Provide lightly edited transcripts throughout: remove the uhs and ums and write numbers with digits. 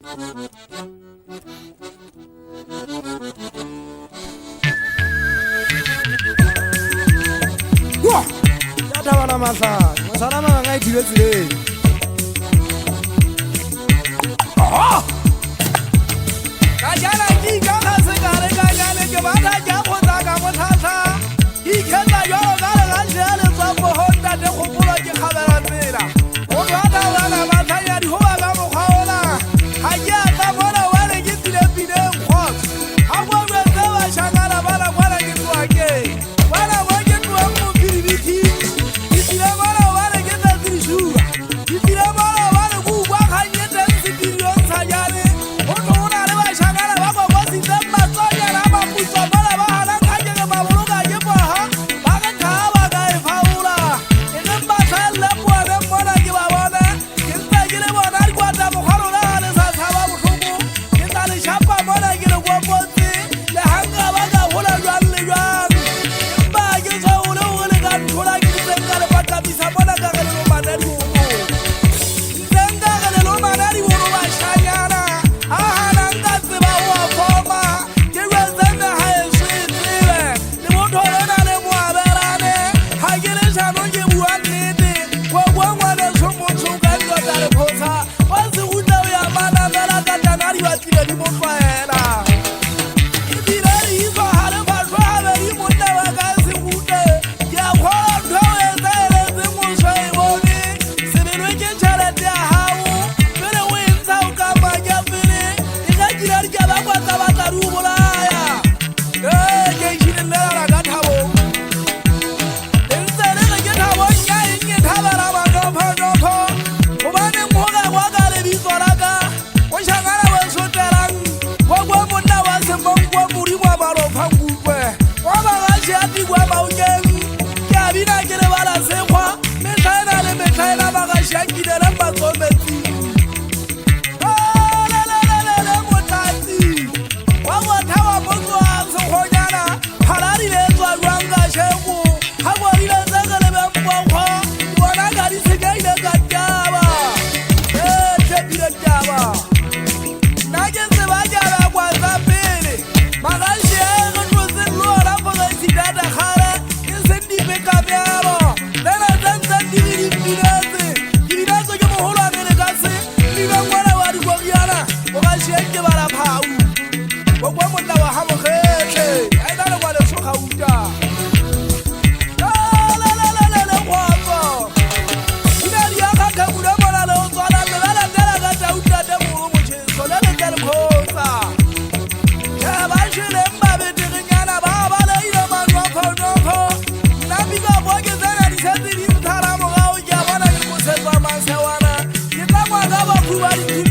Wah, ada mana masalah mah ngai di sini. Oh, kajian lagi kakak sekarang kajian kemana jauh tak kamu tasa. Ikan tak jauh kalau kajian sampai Honda deh kumpul lagi kabaran merah. Orang ada matanya di huwa kamu kau lah. Hanya kamu nak wala gitu deh bidang kos. Aku berdoa sangat wala wala gitu aja. Wala wala gitu aku pilih. Istilah wala wala gitu dirisu. Istilah wala wala gua hanya dan sendirian saja ni. Untuk orang ada sangat apa masih sama saja nama pusat wala wala aja ke bawah aja bah. Bagai kau bagai faula. Ini pasal lepuan mana ke bawah na. Kita jadi mana gua tak mau kalau ada sahabat berkumpul. Kita ni siapa mana kita gua pasti. Lehangga bagai hula jual jual. Bagi sahaja hula kan hula kita tengah dapat bisa mana kalau mana di bawah. Tengah kalau mana di bawah masanya na. Nangkat sebawa forma. Kita sana hai sweet live. Di motor ada muat berane. Hanya sana je buat ni. Gua mana semua suka kita ada posa. Pasti udah ya mana mereka jangan diwajib di motor era. Kita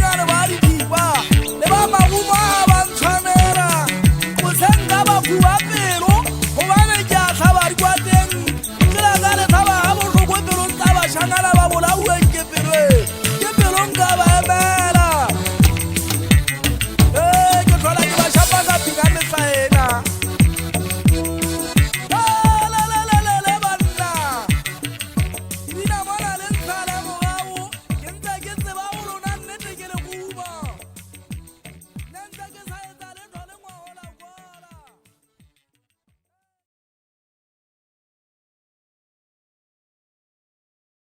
mau